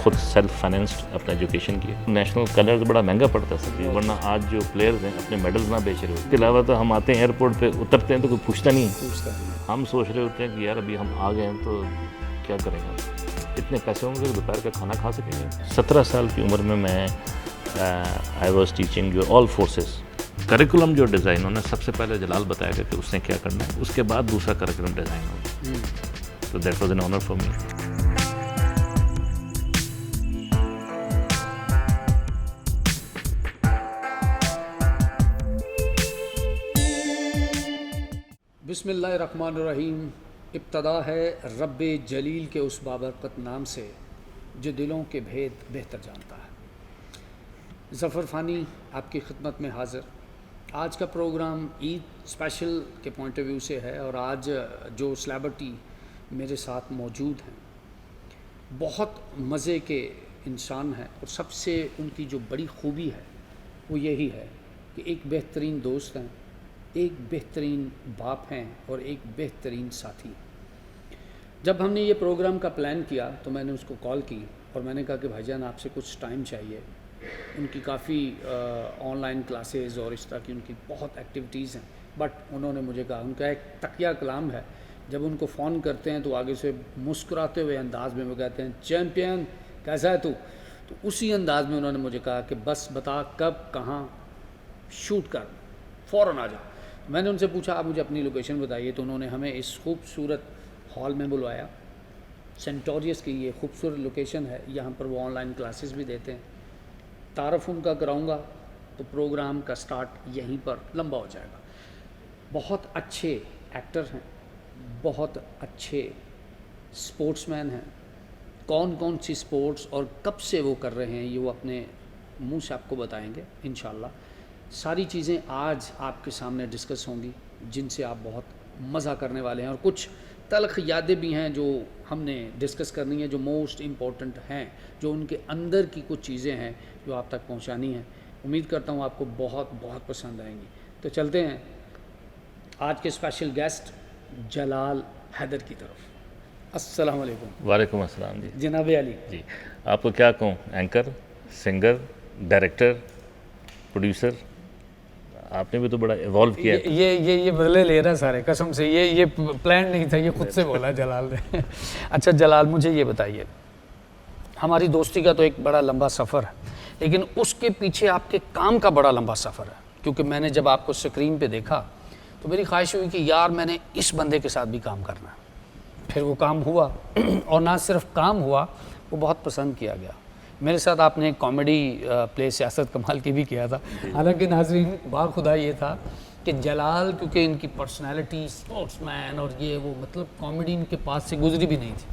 खुद self financed अपना education किया। नेशनल कलर्स बड़ा महंगा पड़ता है सर, वरना आज जो प्लेयर्स हैं अपने मेडल्स ना बेच रहे हो। इसके अलावा तो हम आते हैं एयरपोर्ट पे उतरते हैं तो कोई पूछता नहीं है। हम सोच रहे होते हैं कि यार अभी हम आ गए हैं तो क्या करेंगे, इतने पैसे होंगे तो दोपहर का खाना खा सकेंगे। 17 साल की उम्र में मैं I was teaching your all forces. Curriculum जो डिज़ाइन उन्होंने सबसे पहले जलाल बताया कि उसने क्या करना है, उसके बाद दूसरा करिकुलम डिज़ाइन होगा। तो that was an honour for me. बिस्मिल्लाहिर्रहमानिर्रहीम। इब्तदा है रब्बे जलील के उस बाबरकत नाम से जो दिलों के भेद बेहतर जानता है। ज़फ़र फ़ानी आपकी खिदमत में हाज़िर। आज का प्रोग्राम ईद स्पेशल के पॉइंट ऑफ व्यू से है और आज जो सेलिब्रिटी मेरे साथ मौजूद हैं बहुत मज़े के इंसान हैं और सबसे उनकी जो बड़ी खूबी है वो यही है कि एक बेहतरीन दोस्त हैं, एक बेहतरीन बाप हैं और एक बेहतरीन साथी। जब हमने ये प्रोग्राम का प्लान किया तो मैंने उसको कॉल की और मैंने कहा कि भाईजान आपसे कुछ टाइम चाहिए। उनकी काफ़ी ऑनलाइन क्लासेस और इस तरह की उनकी बहुत एक्टिविटीज़ हैं, बट उन्होंने मुझे कहा, उनका एक तकिया कलाम है, जब उनको फ़ोन करते हैं तो आगे से मुस्कुराते हुए अंदाज में वो कहते हैं चैम्पियन कैसा है तू। तो उसी अंदाज में उन्होंने मुझे कहा कि बस बता कब कहाँ शूट कर, फ़ौरन आ जा। मैंने उनसे पूछा आप मुझे अपनी लोकेशन बताइए, तो उन्होंने हमें इस खूबसूरत हॉल में बुलवाया। सेंटोरियस की ये खूबसूरत लोकेशन है, यहाँ पर वो ऑनलाइन क्लासेस भी देते हैं। तारफ़ उनका कराऊँगा तो प्रोग्राम का स्टार्ट यहीं पर लंबा हो जाएगा। बहुत अच्छे एक्टर हैं, बहुत अच्छे स्पोर्ट्समैन हैं। कौन कौन सी स्पोर्ट्स और कब से वो कर रहे हैं ये वो अपने मुंह से आपको बताएंगे इंशाल्लाह। सारी चीज़ें आज आपके सामने डिस्कस होंगी जिनसे आप बहुत मज़ा करने वाले हैं और कुछ तल्ख़ यादें भी हैं जो हमने डिस्कस करनी है, जो मोस्ट इम्पॉर्टेंट हैं, जो उनके अंदर की कुछ चीज़ें हैं जो आप तक पहुंचानी हैं। उम्मीद करता हूं आपको बहुत बहुत पसंद आएंगी। तो चलते हैं आज के स्पेशल गेस्ट जलाल हैदर की तरफ। अस्सलाम वालेकुम। वालेकुम अस्सलाम जी। जनाब अली जी, आपको क्या कहूँ, एंकर, सिंगर, डायरेक्टर, प्रोड्यूसर, आपने भी तो बड़ा इवॉल्व किया है। ये बदले ले रहा सारे, कसम से ये प्लान नहीं था, ये खुद से बोला जलाल ने। अच्छा जलाल, मुझे ये बताइए, हमारी दोस्ती का तो एक बड़ा लंबा सफ़र है, लेकिन उसके पीछे आपके काम का बड़ा लंबा सफ़र है। क्योंकि मैंने जब आपको स्क्रीन पे देखा तो मेरी ख्वाहिश हुई कि यार मैंने इस बंदे के साथ भी काम करना है। फिर वो काम हुआ और ना सिर्फ काम हुआ, वो बहुत पसंद किया गया। मेरे साथ आपने एक कॉमेडी प्ले सियासत कमाल की भी किया था। हालांकि नाज़रीन बाखुदा ये था कि जलाल, क्योंकि इनकी पर्सनैलिटी स्पोर्ट्समैन और ये वो, मतलब कॉमेडी इनके पास से गुजरी भी नहीं थी,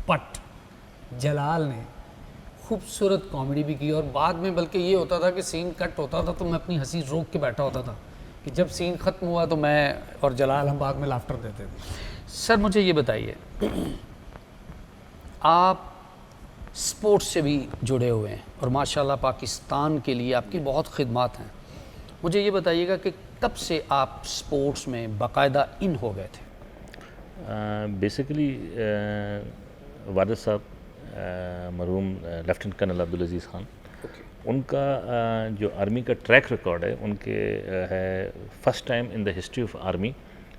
बट जलाल ने खूबसूरत कॉमेडी भी की। और बाद में बल्कि ये होता था कि सीन कट होता था तो मैं अपनी हंसी रोक के बैठा होता था कि जब सीन ख़त्म हुआ तो मैं और जलाल हम बाद में लाफ्टर देते थे। सर मुझे ये बताइए, आप स्पोर्ट्स से भी जुड़े हुए हैं और माशाल्लाह पाकिस्तान के लिए आपकी बहुत खिदमत हैं। मुझे ये बताइएगा कि कब से आप स्पोर्ट्स में बाकायदा इन हो गए थे? बेसिकली वालिद साहब मरहूम लेफ्टिनेंट कर्नल अब्दुल अजीज़ खान, उनका जो आर्मी का ट्रैक रिकॉर्ड है, उनके है first time in the history of army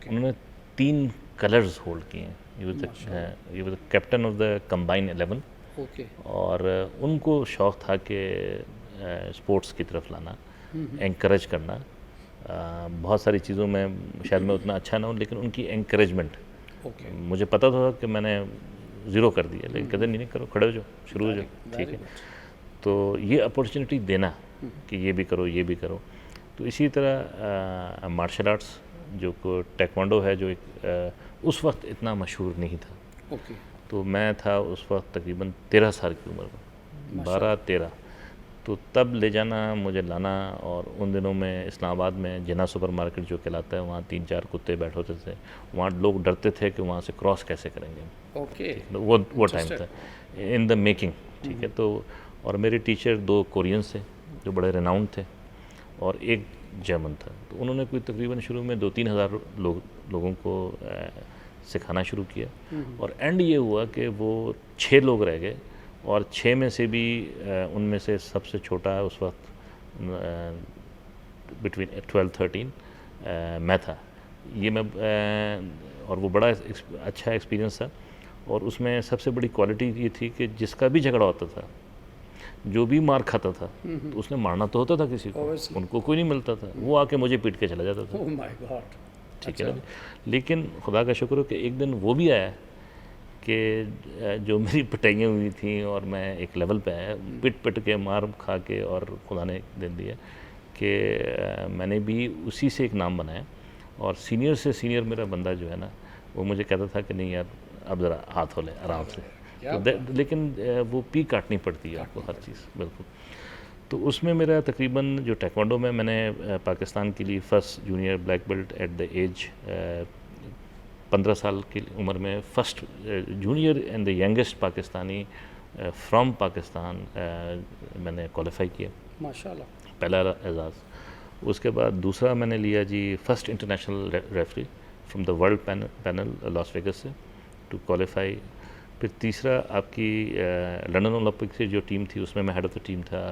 उन्होंने 3 कलर्स होल्ड किए हैं। ये was the captain of the combine 11। और उनको शौक़ था कि स्पोर्ट्स की तरफ लाना, एंकरेज करना। बहुत सारी चीज़ों में शायद मैं उतना अच्छा ना हूँ, लेकिन उनकी एंकरेजमेंट मुझे पता था कि मैंने ज़ीरो कर दिया, लेकिन कहते नहीं करो, खड़े हो जाओ, शुरू हो जाओ, ठीक है। तो ये अपॉर्चुनिटी देना कि ये भी करो, ये भी करो। तो इसी तरह मार्शल आर्ट्स जो को टेक्वांडो है, जो एक उस वक्त इतना मशहूर नहीं था। तो मैं था उस वक्त तकरीबन 13 साल की उम्र में, 12-13। तो तब ले जाना, मुझे लाना, और उन दिनों में इस्लामाबाद में जिन्ना सुपर मार्केट जो कहलाता है, वहाँ 3-4 कुत्ते बैठे होते थे। वहाँ लोग डरते थे कि वहाँ से क्रॉस कैसे करेंगे। तो वो टाइम था इन द मेकिंग, ठीक है। तो और मेरे टीचर 2 कोरियंस थे जो बड़े रेनाउंड थे और एक जर्मन था। तो उन्होंने कोई तकरीबन शुरू में 2-3 हज़ार लोगों को सिखाना शुरू किया और एंड ये हुआ कि वो 6 लोग रह गए और 6 में से भी उनमें से सबसे छोटा उस वक्त बिटवीन 12-13 मैं था। ये मैं और वो बड़ा अच्छा एक्सपीरियंस था। और उसमें सबसे बड़ी क्वालिटी ये थी कि जिसका भी झगड़ा होता था, जो भी मार खाता था, तो उसने मारना तो होता था किसी को, Obviously. उनको कोई नहीं मिलता था, वो आके मुझे पीट के चला जाता था। ओह माय गॉड। ठीक है ना। लेकिन खुदा का शुक्र हो कि एक दिन वो भी आया कि जो मेरी पिटाइयाँ हुई थी और मैं एक लेवल पे आया, पिट के मार खा के, और खुदा ने दिन दिया कि मैंने भी उसी से एक नाम बनाया। और सीनियर से सीनियर मेरा बंदा जो है ना, वो मुझे कहता था कि नहीं यार अब ज़रा हाथ हो ले आराम से। तो लेकिन वो पी काटनी पड़ती है आपको हर चीज़, बिल्कुल। तो उसमें मेरा तकरीबन जो टेक्वांडो में मैंने पाकिस्तान के लिए first junior black belt at the age 15 साल की उम्र में first junior and the youngest Pakistani from Pakistan मैंने क्वालिफाई किया, माशाल्लाह। पहला एजाज़। उसके बाद दूसरा मैंने लिया जी first international referee from the world panel Las Vegas से टू क्वालिफाई। फिर तीसरा आपकी लंदन ओलंपिक से जो टीम थी उसमें मैं हेड ऑफ़ द टीम था।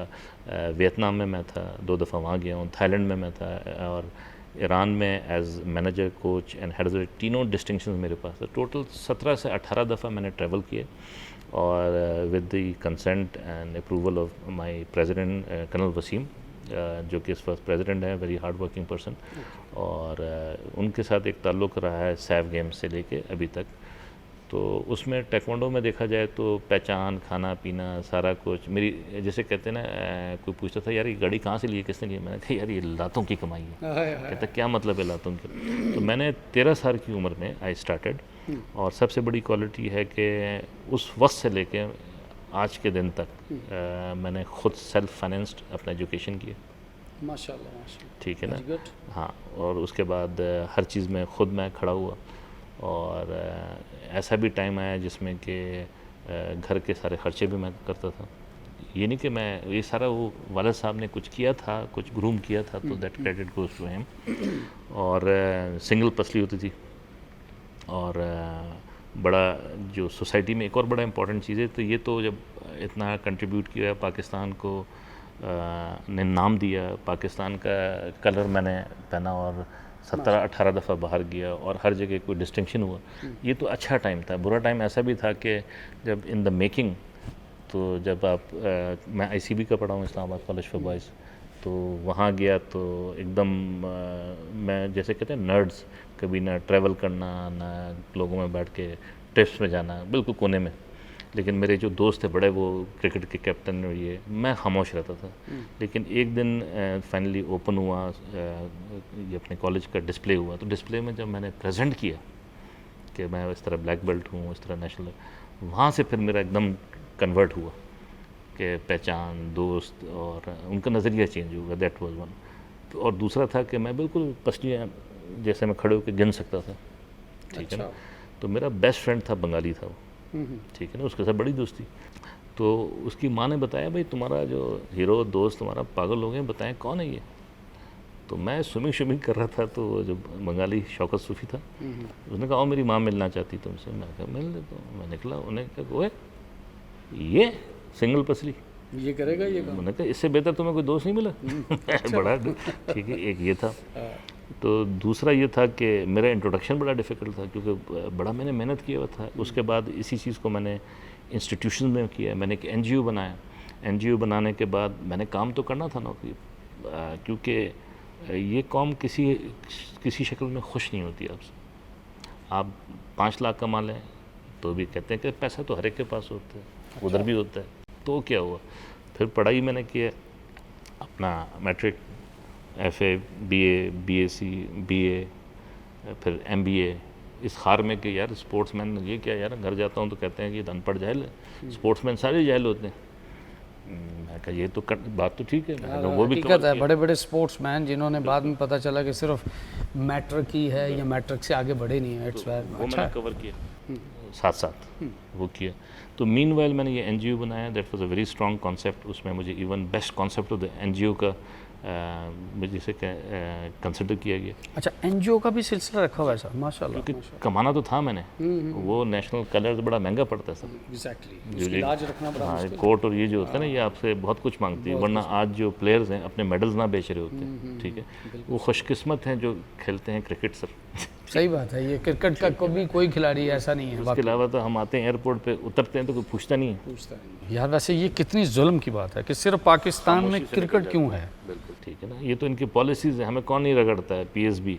वियतनाम में मैं था, 2 दफ़ा वहाँ गया हूँ। थाईलैंड में मैं था, और ईरान में as manager, coach and head of the, तीनों डिस्टिंक्शन मेरे पास था। टोटल 17 से 18 दफ़ा मैंने ट्रैवल किए, और with the consent and approval of my president colonel Waseem, जो कि इस वक्त प्रेसिडेंट है, वेरी हार्ड वर्किंग पर्सन। और उनके साथ एक ताल्लुक़ रहा है सैफ गेम्स से लेके अभी तक। तो उसमें टेक्वांडो में देखा जाए तो पहचान, खाना पीना, सारा कुछ मेरी, जैसे कहते हैं ना, कोई पूछता था यार ये गाड़ी कहाँ से ली है, किसने ली है, मैंने कहा यार ये लातों की कमाई है। कहता क्या मतलब है लातों की। तो मैंने 13 साल की उम्र में आई स्टार्टेड। और सबसे बड़ी क्वालिटी है कि उस वक्त से लेके आज के दिन तक मैंने खुद सेल्फ फाइनेंस्ड अपना एजुकेशन किया। माशाल्लाह माशाल्लाह। ठीक है ना। Very good. हाँ, और उसके बाद हर चीज़ में खुद मैं खड़ा हुआ। और ऐसा भी टाइम आया जिसमें कि घर के सारे ख़र्चे भी मैं करता था। ये नहीं कि मैं ये सारा, वो वालिद साहब ने कुछ किया था, कुछ ग्रूम किया था, तो that credit goes to him. और सिंगल पसली होती थी। और बड़ा जो सोसाइटी में एक और बड़ा इम्पोर्टेंट चीज़ है, तो ये तो जब इतना कंट्रीब्यूट किया पाकिस्तान को, ने नाम दिया, पाकिस्तान का कलर मैंने पहना, और 17-18 दफ़ा बाहर गया, और हर जगह कोई डिस्टिंक्शन हुआ। ये तो अच्छा टाइम था। बुरा टाइम ऐसा भी था कि जब इन द मेकिंग, तो जब आप मैं ICB का पढ़ा हूँ, इस्लामाबाद कॉलेज फॉर बॉयज़, तो वहाँ गया तो एकदम मैं जैसे कहते हैं नर्ड्स, कभी ना ट्रैवल करना, ना लोगों में बैठ के ट्रिप्स में जाना, बिल्कुल कोने में। लेकिन मेरे जो दोस्त थे बड़े, वो क्रिकेट के कैप्टन, ये मैं खामोश रहता था। लेकिन एक दिन फाइनली ओपन हुआ, ये अपने कॉलेज का डिस्प्ले हुआ, तो डिस्प्ले में जब मैंने प्रेजेंट किया कि मैं इस तरह ब्लैक बेल्ट हूँ, इस तरह नेशनल, वहाँ से फिर मेरा एकदम कन्वर्ट हुआ कि पहचान, दोस्त, और उनका नज़रिया चेंज हुआ। That was one. और दूसरा था कि मैं बिल्कुल पसलियाँ जैसे मैं खड़े होकर गिन सकता था। ठीक है ना। तो मेरा बेस्ट फ्रेंड था, बंगाली था वो। ठीक है ना। उसके साथ बड़ी दोस्ती। तो उसकी माँ ने बताया, भाई तुम्हारा जो हीरो दोस्त तुम्हारा पागल हो गए, बताएं कौन है ये। तो मैं स्विमिंग कर रहा था, तो जो बंगाली शौकत सूफ़ी था, उसने कहा मेरी माँ मिलना चाहती तुमसे। मैं कहा मिल लेता हूँ। मैं निकला, उन्हें कहा ओए ये सिंगल पसली ये करेगा ये काम। मैंने कहा इससे बेहतर तुम्हें कोई दोस्त नहीं मिला। बड़ा ठीक है। एक ये था। तो दूसरा ये था कि मेरा इंट्रोडक्शन बड़ा डिफ़िकल्ट था, क्योंकि बड़ा मैंने मेहनत किया हुआ था। उसके बाद इसी चीज़ को मैंने इंस्टीट्यूशन में किया। मैंने एक NGO बनाया। NGO बनाने के बाद मैंने काम तो करना था नौकरी, क्योंकि ये कौम किसी शक्ल में खुश नहीं होती आपसे। आप 5 लाख कमा लें तो भी कहते हैं कि पैसा तो हर एक के पास होता है। अच्छा। उधर भी होता है। तो क्या हुआ, फिर पढ़ाई मैंने किया, अपना matric, FA, BA, BSc, BA, फिर MBA, इस खार में कि यार स्पोर्ट्समैन ये क्या यार, घर जाता हूँ तो कहते हैं कि अनपढ़ जाहिल है, स्पोर्ट्समैन सारे जाहिल होते हैं। मैं कहा ये तो बात तो ठीक है। मैंने कहा वो भी हकीकत है। बड़े बड़े स्पोर्ट्समैन जिन्होंने बाद में पता चला कि सिर्फ मैट्रिक की है या मैट्रिक से आगे बढ़े नहीं है, इट्स वेरी वो मैंने कवर किया, साथ साथ वो किया। तो मीनवाइल मैंने ये NGO बनाया। That was a very strong concept. उसमें मुझे even best concept of the NGO का मुझे जिसे कंसिडर किया गया, अच्छा, एनजीओ का भी सिलसिला रखा हुआ है सर, माशाल्लाह। क्योंकि कमाना तो था मैंने। वो नेशनल कलर्स बड़ा महंगा पड़ता है सर। एग्जैक्टली, उसकी लाज रखना बड़ा हाँ, मुश्किल है। कोर्ट और ये जो होता है ना, ये आपसे बहुत कुछ मांगती है, वरना आज जो प्लेयर्स हैं अपने मेडल्स ना बेच रहे होते हैं, ठीक है। वो खुशकिस्मत हैं जो खेलते हैं क्रिकेट सर। सही बात है, ये क्रिकेट का कभी कोई खिलाड़ी ऐसा नहीं है। उसके अलावा तो हम आते हैं एयरपोर्ट पे, उतरते हैं तो कोई पूछता नहीं है। पूछता नहीं यार। वैसे ये कितनी जुल्म की बात है कि सिर्फ पाकिस्तान में क्रिकेट क्यों है। बिल्कुल ठीक है ना, ये तो इनकी पॉलिसीज़ है, हमें कौन नहीं रगड़ता है। पीएसबी,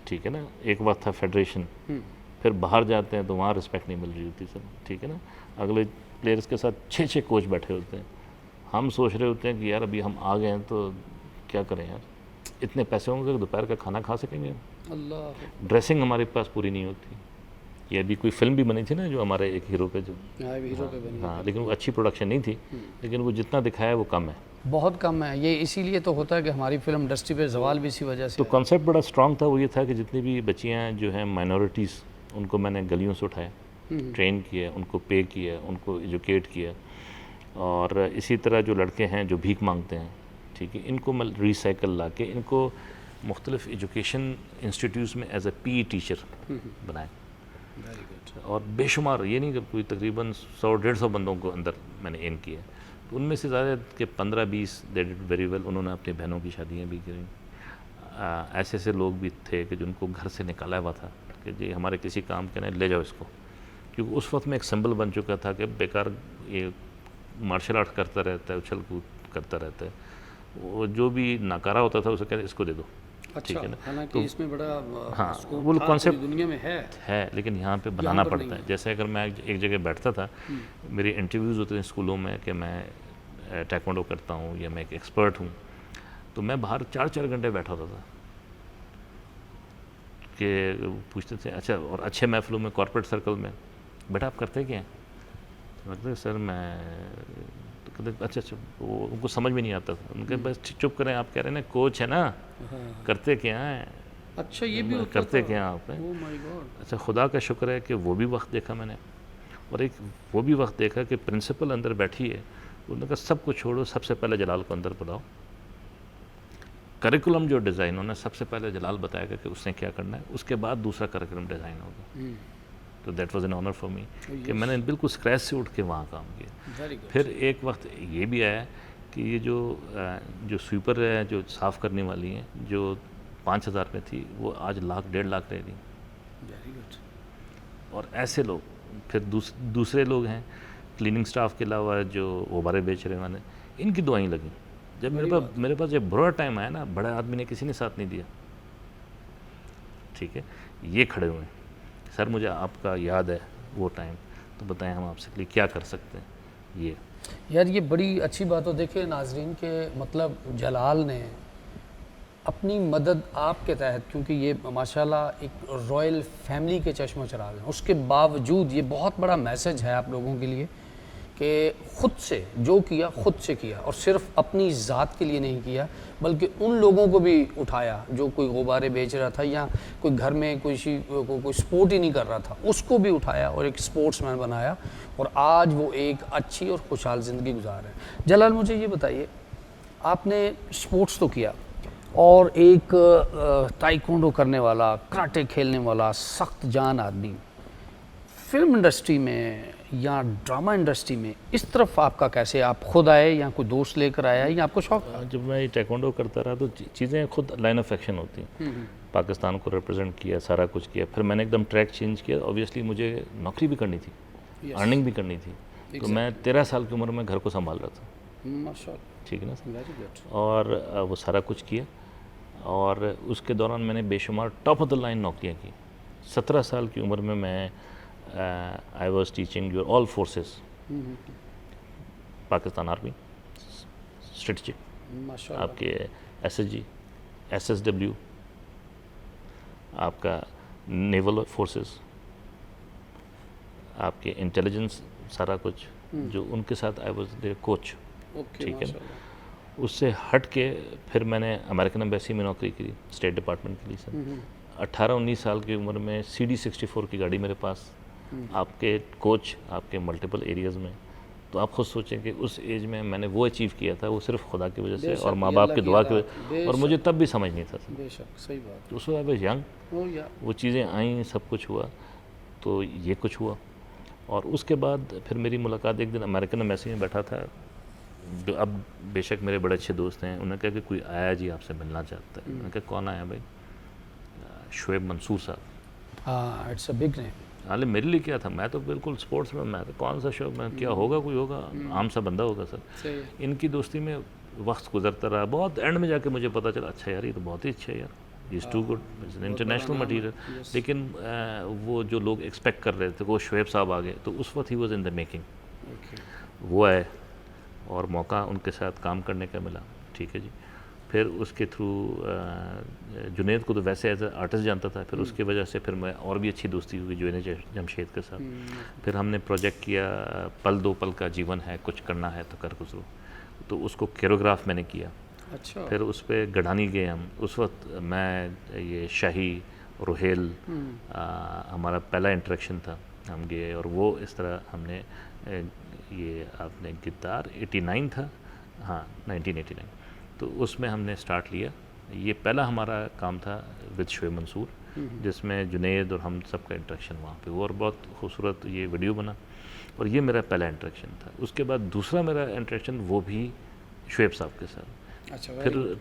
ठीक है ना, एक वक्त था फेडरेशन, फिर बाहर जाते हैं तो वहाँ रिस्पेक्ट नहीं मिल रही होती सर, ठीक है ना। अगले प्लेयर्स के साथ 6-6 कोच बैठे होते हैं। हम सोच रहे होते हैं कि यार अभी हम आ गए हैं तो क्या करें यार, इतने पैसे होंगे कि दोपहर का खाना खा सकेंगे। अल्लाह, ड्रेसिंग हमारे पास पूरी नहीं होती। ये अभी कोई फिल्म भी बनी थी ना, जो हमारे एक हीरो पे जो, हीरो पे बनी। हाँ, लेकिन वो अच्छी प्रोडक्शन नहीं थी, लेकिन वो जितना दिखाया वो कम है। बहुत कम है। ये इसीलिए तो होता है कि हमारी फिल्म इंडस्ट्री पे जवाल भी इसी वजह से तो है। कॉन्सेप्ट बड़ा स्ट्रांग था। वो ये था कि जितनी भी बच्चियाँ जो हैं माइनॉरिटीज़, उनको मैंने गलियों से उठाया, ट्रेन किया, उनको पे किया, उनको एजुकेट किया। और इसी तरह जो लड़के हैं जो भीख मांगते हैं, ठीक है, इनको मैं रिसाइकल ला के इनको मुख्तलिफ एजुकेशन इंस्टीट्यूट्स में एज ए पी टीचर बनाए। Very good. और बेशुमार, ये नहीं कि कोई तकरीबन 100-150 बंदों को अंदर मैंने इन किया, तो उनमें से ज़्यादा के 15-20 दे डिड वेरी वेल। उन्होंने अपनी बहनों की शादियाँ भी करी। ऐसे ऐसे लोग भी थे कि जिनको घर से निकाला हुआ था कि जी हमारे किसी काम के नहीं, ले जाओ इसको, क्योंकि उस वक्त में एक सिंबल बन चुका था कि बेकार ये मार्शल आर्ट करता रहता है, उछल कूद करता रहता है, वो जो भी नाकारा होता था उसे कहते इसको दे दो, ठीक अच्छा, है ना। हालांकि तो इसमें बड़ा हाँ, स्कोप वो था, कॉन्सेप्ट पूरी दुनिया में है, लेकिन यहाँ पे बनाना पर पड़ता नहीं है। है। जैसे अगर मैं एक जगह बैठता था, मेरी इंटरव्यूज़ होते थे स्कूलों में कि मैं टाइकोंडो करता हूँ या मैं एक एक्सपर्ट हूँ, तो मैं बाहर 4-4 घंटे बैठा होता था कि पूछते थे। अच्छा, और अच्छे महफिलों में, कॉर्पोरेट सर्कल में, बेटा आप करते क्या हैं? तो मैं कहता सर मैं, तो कहते अच्छा, वो उनको समझ में नहीं आता था। उनके बस चुप करें, आप कह रहे हैं ना कोच है ना, करते क्या हैं? अच्छा, ये भी होता करते था? क्या हैं आप? ओह माय गॉड। अच्छा, खुदा का शुक्र है कि वो भी वक्त देखा मैंने, और एक वो भी वक्त देखा कि प्रिंसिपल अंदर बैठी है, उन्होंने कहा सब कुछ छोड़ो, सबसे पहले जलाल को अंदर बुलाओ। करिकुलम जो डिज़ाइन उन्होंने सबसे पहले जलाल बताएगा कि उसने क्या करना है, उसके बाद दूसरा करिकुलम डिज़ाइन होगा। तो that was an honour for me कि मैंने बिल्कुल स्क्रैच से उठ के वहाँ काम किया। Very good. फिर एक वक्त ये भी आया कि ये जो स्वीपर है, जो साफ़ करने वाली हैं, जो 5,000 में थी, वो आज 1,00,000-1.5 लाख रह रही। Very good. और ऐसे लोग फिर दूसरे लोग हैं क्लीनिंग स्टाफ के अलावा जो गुब्बारे बेच रहे वाले, इनकी दुआएं लगी। जब मेरे पास जब बुरा टाइम आया ना, बड़े आदमी ने किसी ने साथ नहीं दिया, ठीक है, ये खड़े हुए हैं, सर मुझे आपका याद है वो टाइम, तो बताएं हम आपसे लिए क्या कर सकते हैं। ये यार ये बड़ी अच्छी बात हो। देखिए नाजरीन के मतलब जलाल ने अपनी मदद आपके तहत, क्योंकि ये माशाल्लाह एक रॉयल फैमिली के चश्मो चराग हैं, उसके बावजूद ये बहुत बड़ा मैसेज है आप लोगों के लिए कि ख़ुद से जो किया ख़ुद से किया, और सिर्फ अपनी ज़ात के लिए नहीं किया, बल्कि उन लोगों को भी उठाया जो कोई गुब्बारे बेच रहा था या कोई घर में कोई स्पोर्ट ही नहीं कर रहा था, उसको भी उठाया और एक स्पोर्ट्समैन बनाया, और आज वो एक अच्छी और खुशहाल ज़िंदगी गुजार रहे हैं। जलाल मुझे ये बताइए, आपने स्पोर्ट्स तो किया और एक ताइक्वांडो करने वाला, कराटे खेलने वाला सख्त जान आदमी, फिल्म इंडस्ट्री में या ड्रामा इंडस्ट्री में इस तरफ आपका कैसे, आप खुद आए या कोई दोस्त लेकर आया या आपको शौक था? जब मैं ये टाइकोंडो करता रहा तो चीज़ें खुद लाइन ऑफ एक्शन होती हैं। पाकिस्तान को रिप्रेजेंट किया, सारा कुछ किया, फिर मैंने एकदम ट्रैक चेंज किया। ऑब्वियसली मुझे नौकरी भी करनी थी, अर्निंग भी करनी थी, तो मैं 13 साल की उम्र में घर को संभाल रहा था। माशाल्लाह, ठीक है ना सर? Very good. और वो सारा कुछ किया, और उसके दौरान मैंने बेशुमार टॉप ऑफ द लाइन नौकरियाँ की। 17 साल की उम्र में मैं I was teaching your all forces, Pakistan army, strategic, माशाल्लाह, आपके SSG, SSW, आपका नेवल फोर्सेस, आपके इंटेलिजेंस, सारा कुछ जो उनके साथ I was there coach. Okay, ठीक है ना? माशाल्लाह। उससे हट के फिर मैंने अमेरिकन एम्बेसी में नौकरी की, स्टेट डिपार्टमेंट के लिए सर। 18-19 साल की उम्र में CD64 की गाड़ी मेरे पास, आपके कोच आपके मल्टीपल एरियाज़ में, तो आप खुद सोचें कि उस एज में मैंने वो अचीव किया था, वो सिर्फ खुदा की वजह से बेशक, और माँ ये बाप अल्लाह की की दुआ की अता, वजह, और मुझे तब भी समझ नहीं था। बेशक सही बात तो उस वक्त बस यंग, या वो चीज़ें आई, सब कुछ हुआ, तो ये कुछ हुआ। और उसके बाद फिर मेरी मुलाकात एक दिन अमेरिकन एम्बेसी में बैठा था, जो अब बेशक मेरे बड़े अच्छे दोस्त हैं। उन्होंने कहा कि कोई आया जी आपसे मिलना चाहता है। मैंने कहा कौन आया भाई? शुएब मंसूर साहब। हाँ, इट्स अ बिग नेम। हालांकि मेरे लिए क्या था, मैं तो बिल्कुल स्पोर्ट्स में, मैं तो कौन सा शौक में, क्या होगा, कोई होगा, आम सा बंदा होगा सर। सही। इनकी दोस्ती में वक्त गुजरता रहा, बहुत एंड में जाके मुझे पता चला अच्छा यार ये तो बहुत ही अच्छा है यार, is too good, is an international material. लेकिन वो जो लोग एक्सपेक्ट कर रहे थे वो शुएब साहब आ गए, तो उस वक्त he was in the making. वो आए और मौका उनके साथ काम करने का मिला, ठीक है जी। फिर उसके थ्रू जुनेद को तो वैसे एज ए आर्टिस्ट जानता था, फिर उसकी वजह से फिर मैं और भी अच्छी दोस्ती हुई जुनेद जमशेद के साथ। फिर हमने प्रोजेक्ट किया पल दो पल का जीवन है, कुछ करना है तो कर गुजरो, तो उसको कोरियोग्राफ मैंने किया। अच्छा। फिर उस पर गढ़ानी गए हम, उस वक्त मैं, ये शाही, रोहेल, हमारा पहला इंटरेक्शन था, हम गए और वो इस तरह हमने ये आपने गिटार 89 था, हाँ 1989, तो उसमें हमने स्टार्ट लिया। ये पहला हमारा काम था विद शुएब मंसूर, जिसमें जुनेद और हम सबका इंटरेक्शन वहाँ पे हुआ और बहुत खूबसूरत ये वीडियो बना, और ये मेरा पहला इंटरेक्शन था। उसके बाद दूसरा मेरा इंटरेक्शन वो भी शुएब साहब के साथ। अच्छा।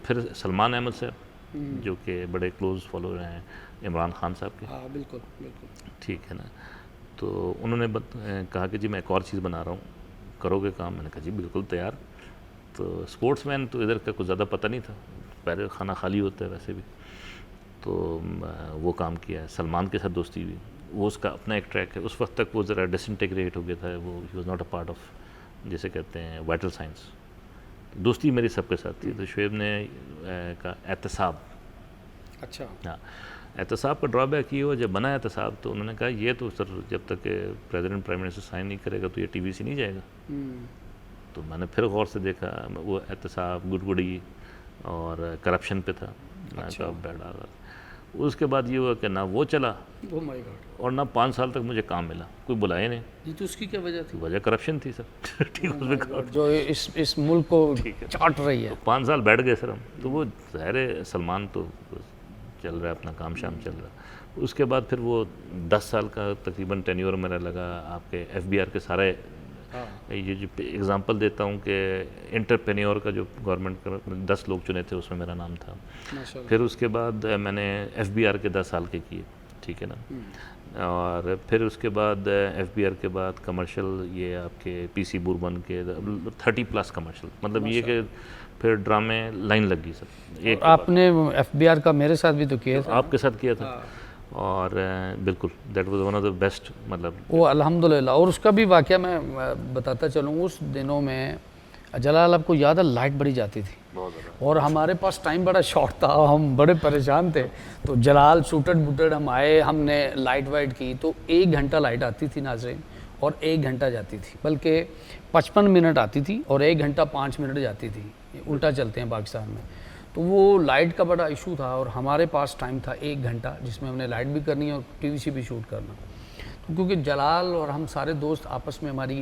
फिर सलमान अहमद साहब, जो कि बड़े क्लोज फॉलोअर हैं इमरान खान साहब के। हाँ बिल्कुल बिल्कुल। ठीक है ना, तो उन्होंने कहा कि जी मैं एक और चीज़ बना रहा हूँ, करोगे काम? मैंने कहा जी बिल्कुल तैयार। तो स्पोर्ट्समैन तो इधर का कुछ ज़्यादा पता नहीं था, पहले खाना खाली होता है वैसे भी, तो वो काम किया है। सलमान के साथ दोस्ती हुई, वो उसका अपना एक ट्रैक है। उस वक्त तक वो ज़रा डिसइंटीग्रेट हो गया था, वो he was not a part of, जैसे कहते हैं वाइटल साइंस। दोस्ती मेरी सबके साथ थी। तो शुएब ने कहा एहतसाब। अच्छा। हाँ, एहतसाब का ड्रॉबैक ये हुआ, जब बना एहतसाब तो उन्होंने कहा ये तो सर जब तक प्रेसिडेंट प्राइम मिनिस्टर साइन नहीं करेगा तो ये टीवी से नहीं जाएगा। तो मैंने फिर गौर से देखा, वो एहतसाब गुडगुड़ी और करप्शन पे था। अच्छा। उसके बाद ये हुआ कि ना वो चला, ओह माय गॉड, और ना 5 साल तक मुझे काम मिला, कोई बुलाया नहीं। ये तो उसकी क्या वजह थी? वजह करप्शन थी सर। ठीक, उसमें जो इस मुल्क को चाट रही है। 5 साल बैठ गए सर हम, तो वो ज़ाहिर है सलमान तो चल रहा है अपना काम शाम चल रहा है। उसके बाद फिर वो 10 साल का तकरीबन टेन्योर मेरा लगा आपके एफबीआर के सारे। ये जो एग्ज़ाम्पल देता हूँ कि एंटरप्रेन्योर का जो गवर्नमेंट का 10 लोग चुने थे उसमें मेरा नाम था। फिर उसके बाद मैंने एफबीआर के 10 साल के किए, ठीक है ना। और फिर उसके बाद एफबीआर के बाद कमर्शियल, ये आपके पीसी बुरबन के 30+ कमर्शियल, मतलब ये कि फिर ड्रामे लाइन लगी सब। एक आपने एफबीआर का मेरे साथ भी तो किया था। आपके साथ किया था, और बिल्कुल that was one of the best, मतलब वो अल्हम्दुलिल्लाह। और उसका भी वाक़या मैं बताता चलूँ, उस दिनों में जलाल आपको याद है लाइट बड़ी जाती थी, और हमारे पास टाइम बड़ा शॉर्ट था, हम बड़े परेशान थे। तो जलाल सूटेड बूटेड हम आए, हमने लाइट वाइट की, तो 1 घंटा लाइट आती थी नाज़रीन, और 1 घंटा जाती थी, बल्कि 55 मिनट आती थी और 1 घंटा 5 मिनट जाती थी, उल्टा चलते हैं पाकिस्तान में। तो वो लाइट का बड़ा इशू था, और हमारे पास टाइम था 1 घंटा, जिसमें हमने लाइट भी करनी है और टीवीसी भी शूट करना। तो क्योंकि जलाल और हम सारे दोस्त आपस में, हमारी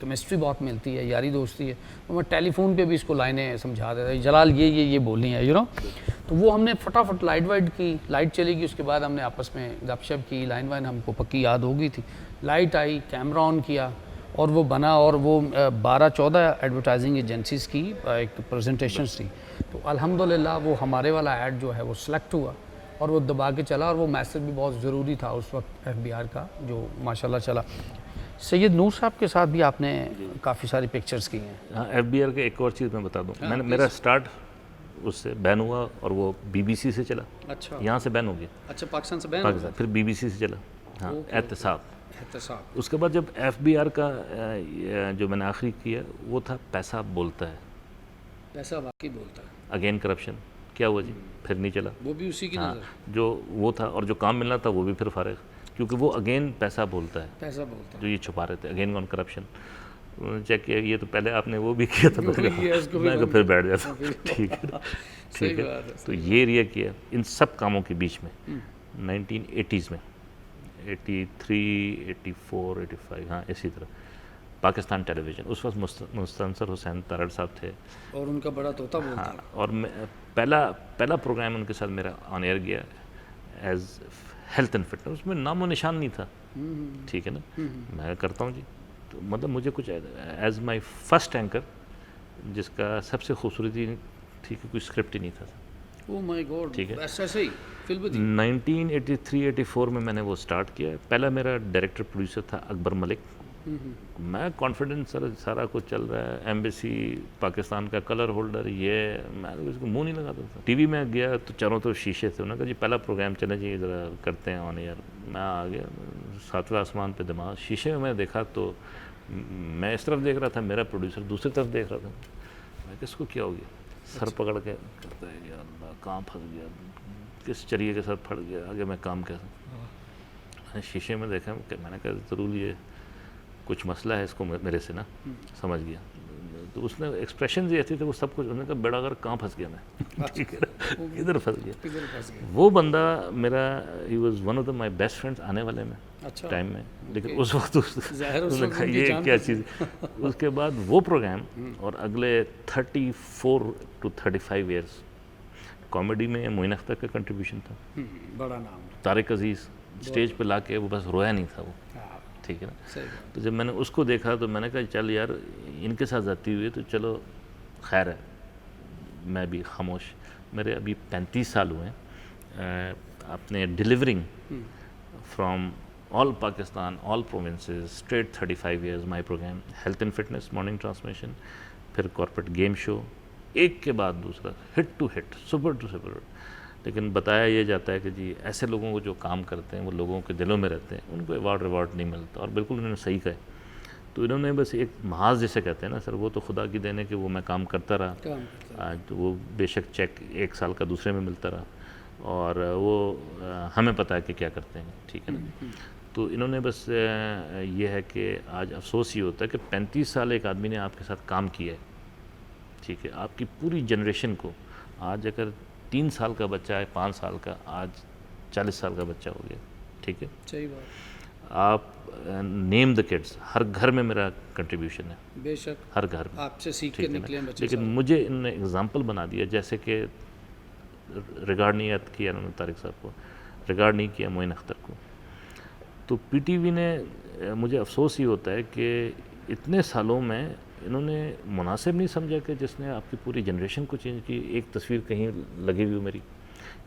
केमिस्ट्री बहुत मिलती है, यारी दोस्ती है, तो मैं टेलीफोन पे भी इसको लाइनें समझा देता, जलाल ये बोलनी है, तो वो हमने फटाफट लाइट वाइट की, लाइट चली गई, उसके बाद हमने आपस में गपशप की, लाइन वाइन हमको पक्की याद हो गई थी। लाइट आई, कैमरा ऑन किया, और वो बना, और वो 12-14 एडवर्टाइजिंग एजेंसीज़ की एक प्रेजेंटेशंस थी। तो अल्हम्दुलिल्लाह वो हमारे वाला ऐड जो है वो सिलेक्ट हुआ, और वो दबा के चला, और वो मैसेज भी बहुत ज़रूरी था उस वक्त एफबीआर का, जो माशाल्लाह चला। सैयद नूर साहब के साथ भी आपने काफ़ी सारी पिक्चर्स की हैं। हाँ, एफबीआर के एक और चीज़ मैं बता दूँ, मैंने मेरा स्टार्ट उससे बैन हुआ, और वो बीबीसी से चला। अच्छा, यहाँ से बैन हो गया। अच्छा, पाकिस्तान से बैन, पाकिस्तान, फिर बीबीसी से चला। हाँ, एहतसाब। उसके बाद जब एफबीआर का जो मैंने आखिरी किया वो था पैसा बोलता है। पैसा वाकई बोलता है। अगेन करप्शन, क्या हुआ जी, फिर नहीं चला, वो भी उसी की नज़र। जो वो था और जो काम मिलना था वो भी फिर फारिग, क्योंकि वो अगेन पैसा बोलता है, पैसा बोलता है, जो ये छुपा रहे थे। अगेन ऑन करप्शन चेक किया, ये तो पहले आपने वो भी किया था, मैं फिर बैठ जाता। ठीक है, ठीक है। तो ये एरिया किया इन सब कामों के बीच में 1980s में, 83, 84, 85, हाँ इसी तरह। पाकिस्तान टेलीविज़न। उस वक्त मुस्तनसर हुसैन तारड़ साहब थे। और उनका बड़ा तोता बोलता हाँ, और पहला प्रोग्राम उनके साथ मेरा ऑन एयर गया एज हेल्थ एंड फिटनेस। उसमें नामो निशान नहीं था, ठीक है ना। मैं करता हूँ जी, तो मतलब मुझे कुछ एज माय फर्स्ट एंकर, जिसका सबसे खूबसूरती थी कि कोई स्क्रिप्ट ही नहीं था। ओह माय गॉड, ठीक है। ऐसे ही फिल्म थी। 1983-84 में मैंने वो स्टार्ट किया। पहला मेरा डायरेक्टर प्रोड्यूसर था अकबर मलिक। मैं कॉन्फिडेंस सारा कुछ चल रहा है, एम्बेसी पाकिस्तान का कलर होल्डर, ये मैं तो इसको मुंह नहीं लगाता था। टीवी में गया तो चारों तो शीशे थे। उन्होंने कहा जी पहला प्रोग्राम चले जी, ज़रा करते हैं ऑन एयर। मैं आ गया, सातवें आसमान पे दिमाग। शीशे में मैं देखा तो मैं इस तरफ देख रहा था, मेरा प्रोड्यूसर दूसरी तरफ देख रहा था। मैं किसको क्या हो गया, सर पकड़ के करता है या अल्लाह कहाँ फंस गया, किस चरिए के साथ फट गया, आगे मैं काम कैसे। मैंने शीशे में देखा, मैंने कहा ज़रूर ये कुछ मसला है इसको मेरे से ना, समझ गया। तो उसने एक्सप्रेशन ये थे तो वो सब कुछ, उन्होंने कहा बेड़ा अगर कहाँ फंस गया मैं, ठीक है ना, किधर फंस गया। वो बंदा मेरा, he was one of the my best friends आने वाले में टाइम में। लेकिन उस वक्त उसने कहा ये क्या चीज़। उसके बाद वो प्रोग्राम और अगले 34 to 35 ईयर्स कॉमेडी में मोइन अख्तर का कंट्रीब्यूशन था। बड़ा नाम, तारिक अजीज़ स्टेज पे ला के वो बस रोया नहीं था वो, ठीक है ना। तो जब मैंने उसको देखा तो मैंने कहा चल यार इनके साथ जाती हुई तो चलो खैर है, मैं भी खामोश। मेरे अभी 35 साल हुए हैं अपने delivering from all Pakistan, all provinces, straight 35 years my program health and fitness morning transmission, फिर कॉर्पोरेट गेम शो, एक के बाद दूसरा, hit to hit, super to super. लेकिन बताया ये जाता है कि जी ऐसे लोगों को जो काम करते हैं वो लोगों के दिलों में रहते हैं, उनको अवार्ड रिवार्ड नहीं मिलता। और बिल्कुल उन्होंने सही कहा। तो इन्होंने बस एक महाज जैसे कहते हैं ना सर, वो तो खुदा की देने कि वो मैं काम करता रहा। आज तो वो बेशक चेक 1 साल का दूसरे में मिलता रहा, और वो हमें पता है कि क्या करते हैं, ठीक है ना। तो इन्होंने बस ये है कि आज अफसोस ये होता है कि 35 साल एक आदमी ने आपके साथ काम किया है, ठीक है। आपकी पूरी जनरेशन को आज अगर 3 साल का बच्चा है, 5 साल का, आज 40 साल का बच्चा हो गया, ठीक है। सही बात। आप नेम द किड्स, हर घर में मेरा कंट्रीब्यूशन है, बेशक हर घर में आपसे सीख के निकले बच्चे। लेकिन मुझे इन्होंने एग्जांपल बना दिया, जैसे कि रिगार्ड नहीं किया इन्होंने तारिक साहब को, रिगार्ड नहीं किया मोइन अख्तर को। तो पीटीवी ने, मुझे अफसोस ये होता है कि इतने सालों में इन्होंने मुनासिब नहीं समझा कि जिसने आपकी पूरी जनरेशन को चेंज की, एक तस्वीर कहीं लगी हुई हो मेरी,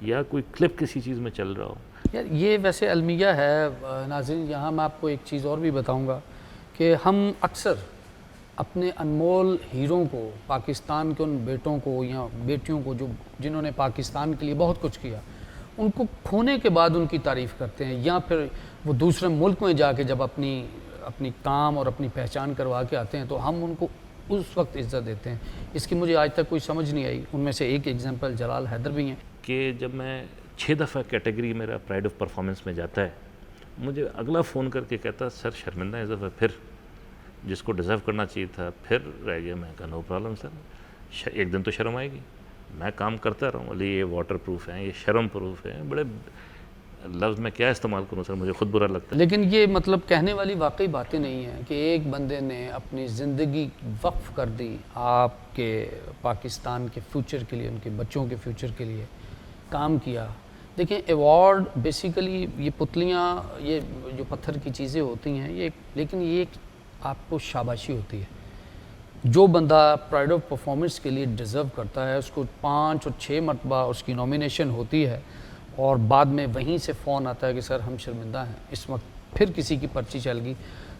या कोई क्लिप किसी चीज़ में चल रहा हो। यार ये वैसे अलमिया है नाज़रीन। यहाँ मैं आपको एक चीज़ और भी बताऊँगा कि हम अक्सर अपने अनमोल हीरों को, पाकिस्तान के उन बेटों को या बेटियों को जो जिन्होंने पाकिस्तान के लिए बहुत कुछ किया, उनको खोने के बाद उनकी तारीफ़ करते हैं, या फिर वो दूसरे मुल्क में जाके जब अपनी काम और अपनी पहचान करवा के आते हैं तो हम उनको उस वक्त इज़्ज़त देते हैं। इसकी मुझे आज तक कोई समझ नहीं आई। उनमें से एक एग्जांपल जलाल हैदर भी हैं कि जब मैं 6 दफ़ा कैटेगरी मेरा प्राइड ऑफ परफॉर्मेंस में जाता है, मुझे अगला फ़ोन करके कहता सर शर्मिंदा इस दफ़ा फिर, जिसको डिज़र्व करना चाहिए था फिर रह गया। मैं कहा नो प्रॉब्लम सर, एक दिन तो शर्म आएगी, मैं काम करता रहूँ। बोले ये वाटर प्रूफ है, ये शर्म प्रूफ है। बड़े लफ्ज़ में क्या इस्तेमाल करूँ सर, मुझे खुद बुरा लगता है। लेकिन ये मतलब कहने वाली वाकई बातें नहीं हैं कि एक बंदे ने अपनी ज़िंदगी वक्फ कर दी आपके पाकिस्तान के फ्यूचर के लिए, उनके बच्चों के फ्यूचर के लिए काम किया। देखिए अवार्ड बेसिकली ये पुतलियाँ, ये जो पत्थर की चीज़ें होती हैं ये, लेकिन ये आपको शाबाशी होती है। जो बंदा प्राइड ऑफ परफॉर्मेंस के लिए डिज़र्व करता है उसको 5 और 6 मरतबा उसकी नॉमिनेशन होती है, और बाद में वहीं से फ़ोन आता है कि सर हम शर्मिंदा हैं, इस वक्त फिर किसी की पर्ची चल गई।